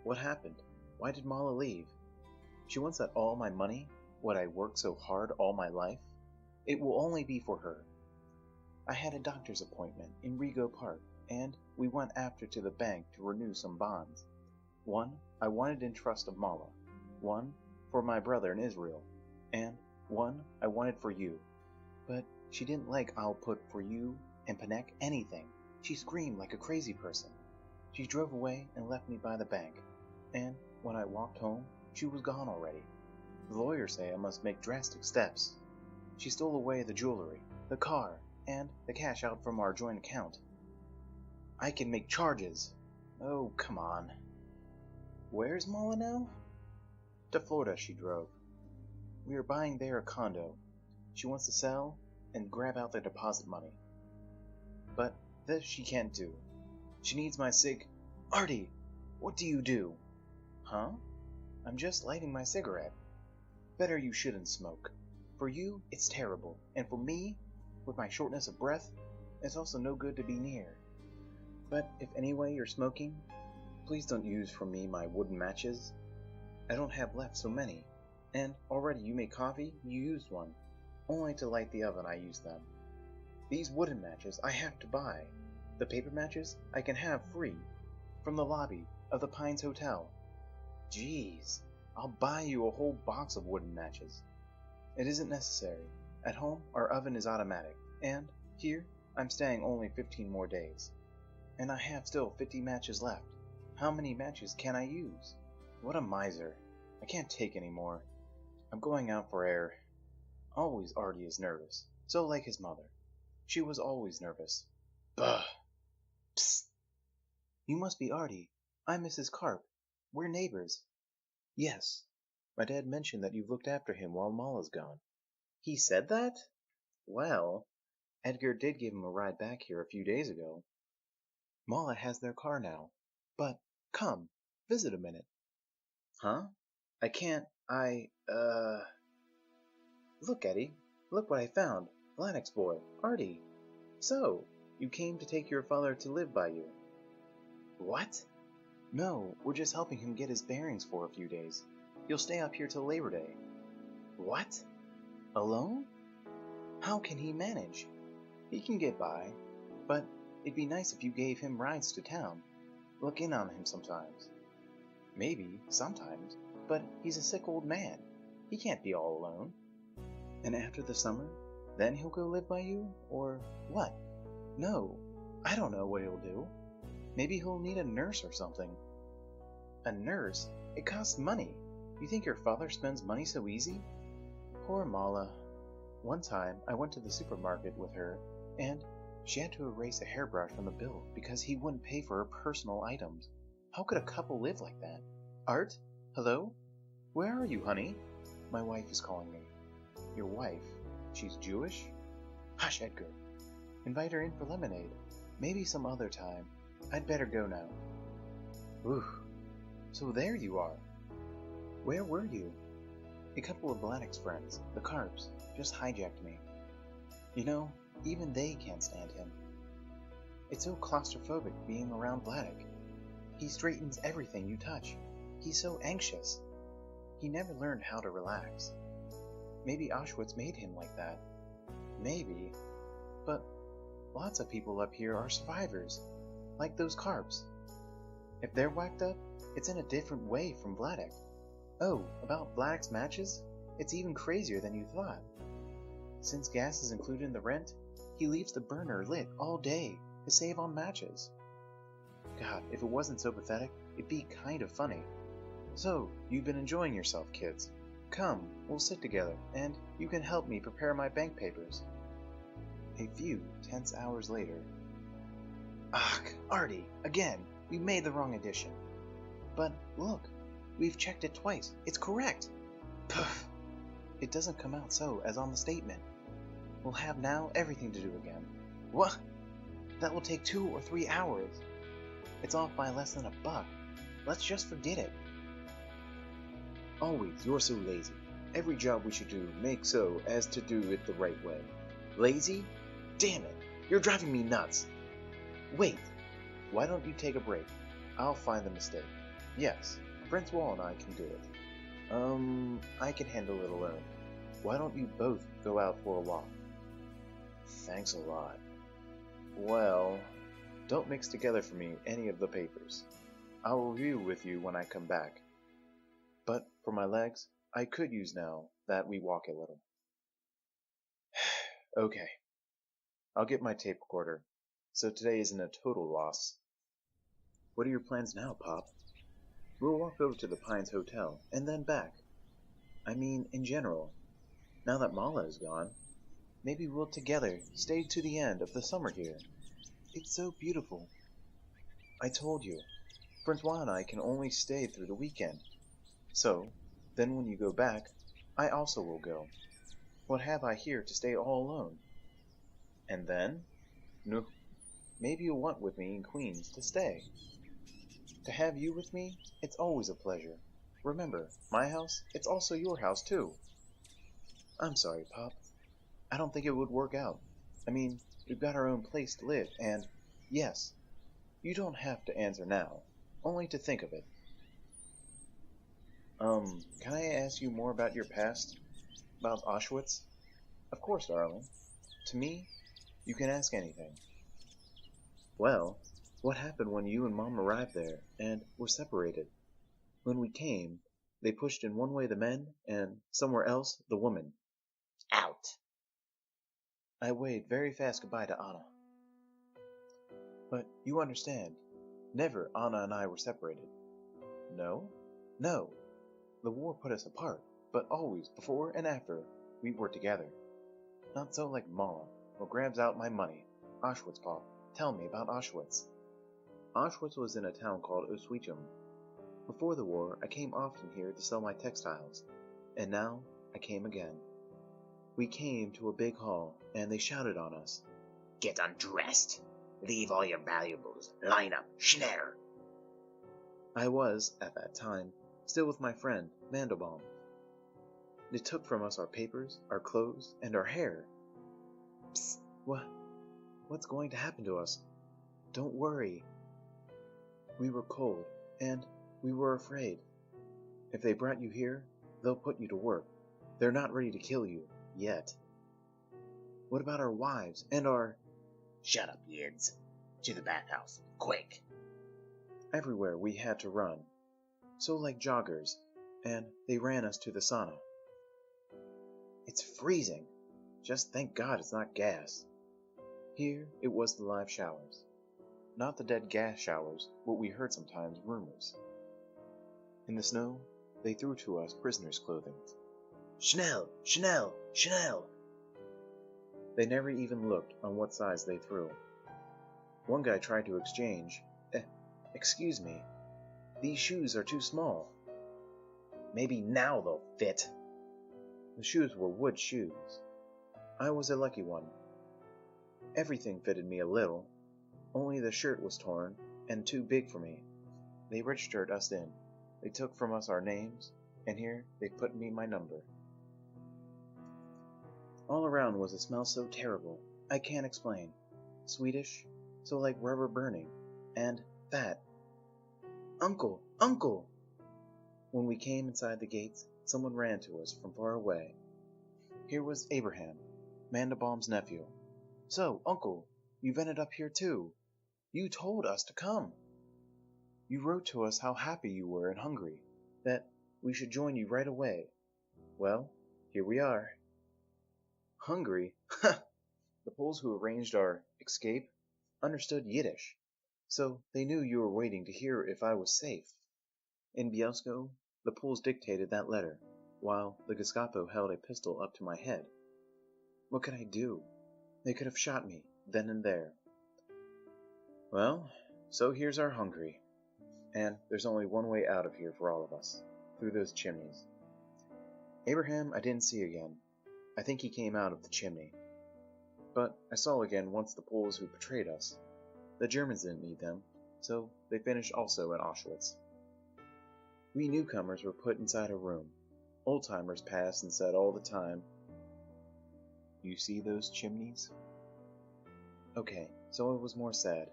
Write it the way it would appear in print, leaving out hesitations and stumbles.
What happened? Why did Mala leave? She wants that all my money? What I worked so hard all my life? It will only be for her. I had a doctor's appointment in Rego Park, and we went after to the bank to renew some bonds. One I wanted in trust of Mala, one for my brother in Israel, and one I wanted for you. But she didn't like I'll put for you and Panek anything. She screamed like a crazy person. She drove away and left me by the bank, and when I walked home, she was gone already. The lawyers say I must make drastic steps. She stole away the jewelry, the car, and the cash out from our joint account. I can make charges. Oh, come on. Where's Mala now? To Florida she drove. We are buying there a condo. She wants to sell and grab out the deposit money. But this she can't do. She needs my Artie, what do you do? Huh? I'm just lighting my cigarette. Better you shouldn't smoke. For you, it's terrible, and for me, with my shortness of breath, it's also no good to be near. But if anyway you're smoking, please don't use from me my wooden matches. I don't have left so many, and already you made coffee, you used one. Only to light the oven I use them. These wooden matches I have to buy. The paper matches I can have free, from the lobby of the Pines Hotel. Jeez, I'll buy you a whole box of wooden matches. It isn't necessary. At home, our oven is automatic, and here, I'm staying only 15 more days. And I have still 50 matches left. How many matches can I use? What a miser. I can't take any more. I'm going out for air. Always Artie is nervous, so like his mother. She was always nervous. Bah! Psst! You must be Artie. I'm Mrs. Carp. We're neighbors. Yes. My dad mentioned that you've looked after him while Mala's gone. He said that? Well, Edgar did give him a ride back here a few days ago. Mala has their car now. But, come, visit a minute. Huh? I can't, Look, Eddie. Look what I found. Lanix boy, Artie. So, you came to take your father to live by you. What? No, we're just helping him get his bearings for a few days. You'll stay up here till Labor Day. What? Alone? How can he manage? He can get by, but it'd be nice if you gave him rides to town. Look in on him sometimes. Maybe, sometimes, but he's a sick old man. He can't be all alone. And after the summer, then he'll go live by you? Or what? No, I don't know what he'll do. Maybe he'll need a nurse or something. A nurse? It costs money. You think your father spends money so easy? Poor Mala. One time, I went to the supermarket with her, and she had to erase a hairbrush from the bill because he wouldn't pay for her personal items. How could a couple live like that? Art? Hello? Where are you, honey? My wife is calling me. Your wife? She's Jewish? Hush, Edgar. Invite her in for lemonade. Maybe some other time. I'd better go now. Ooh. So there you are. Where were you? A couple of Bladdock's friends, the Carps, just hijacked me. You know, even they can't stand him. It's so claustrophobic being around Bladdock. He straightens everything you touch. He's so anxious. He never learned how to relax. Maybe Auschwitz made him like that. Maybe. But lots of people up here are survivors, like those Carps. If they're whacked up, it's in a different way from Bladdock. Oh, about Bladdock's matches? It's even crazier than you thought. Since gas is included in the rent, he leaves the burner lit all day to save on matches. God, if it wasn't so pathetic, it'd be kind of funny. So, you've been enjoying yourself, kids. Come, we'll sit together, and you can help me prepare my bank papers. A few tense hours later. Ugh, Artie, again, you made the wrong addition. But look, we've checked it twice. It's correct. Puff. It doesn't come out so as on the statement. We'll have now everything to do again. What? That will take 2 or 3 hours. It's off by less than $1. Let's just forget it. Always, you're so lazy. Every job we should do, make so as to do it the right way. Lazy? Damn it, you're driving me nuts. Wait, why don't you take a break? I'll find the mistake. Yes, Prince Wall and I can do it. I can handle it alone. Why don't you both go out for a walk? Thanks a lot. Well, don't mix together for me any of the papers. I'll review with you when I come back. But for my legs, I could use now that we walk a little. Okay, I'll get my tape recorder, so today isn't a total loss. What are your plans now, Pop? We'll walk over to the Pines Hotel, and then back. I mean, in general. Now that Mala is gone, maybe we'll together stay to the end of the summer here. It's so beautiful. I told you, Francois and I can only stay through the weekend. So, then when you go back, I also will go. What have I here to stay all alone? And then? No, maybe you'll want with me in Queens to stay. To have you with me, it's always a pleasure. Remember, my house, it's also your house too. I'm sorry, Pop. I don't think it would work out. I mean, we've got our own place to live, and, yes, you don't have to answer now, only to think of it. Can I ask you more about your past? About Auschwitz? Of course, darling. To me, you can ask anything. Well, what happened when you and Mom arrived there, and were separated? When we came, they pushed in one way the men, and somewhere else the women. Out! I waved very fast goodbye to Anna. But you understand, never Anna and I were separated. No? No. The war put us apart, but always, before and after, we were together. Not so like Mom, who grabs out my money. Auschwitz, Paul. Tell me about Auschwitz. Auschwitz was in a town called Oswiecim. Before the war, I came often here to sell my textiles, and now I came again. We came to a big hall, and they shouted on us. Get undressed! Leave all your valuables! Line up! Schnell! I was, at that time, still with my friend, Mandelbaum. They took from us our papers, our clothes, and our hair. Psst! What's going to happen to us? Don't worry. We were cold, and we were afraid. If they brought you here, they'll put you to work. They're not ready to kill you, yet. What about our wives, and our... Shut up, Yids. To the bathhouse, quick. Everywhere we had to run. So like joggers, and they ran us to the sauna. It's freezing. Just thank God it's not gas. Here it was the live showers. Not the dead gas showers, what we heard sometimes rumors. In the snow, they threw to us prisoners' clothing. Schnell! Schnell! Schnell! They never even looked on what size they threw. One guy tried to exchange. Excuse me, these shoes are too small. Maybe now they'll fit. The shoes were wood shoes. I was a lucky one. Everything fitted me a little, only the shirt was torn and too big for me. They registered us in. They took from us our names, and here they put me my number. All around was a smell so terrible, I can't explain. Sweetish, so like rubber burning, and fat. Uncle! Uncle! When we came inside the gates, someone ran to us from far away. Here was Abraham, Mandelbaum's nephew. So, Uncle, you've ended up here too. You told us to come. You wrote to us how happy you were in Hungary, that we should join you right away. Well, here we are. Hungary? The Poles who arranged our escape understood Yiddish, so they knew you were waiting to hear if I was safe. In Bielsko, the Poles dictated that letter, while the Gestapo held a pistol up to my head. What could I do? They could have shot me, then and there. Well, so here's our Hungary. And there's only one way out of here for all of us, through those chimneys. Abraham I didn't see again. I think he came out of the chimney. But I saw again once the Poles who betrayed us. The Germans didn't need them, so they finished also at Auschwitz. We newcomers were put inside a room. Old-timers passed and said all the time, "You see those chimneys?" Okay, so it was more sad.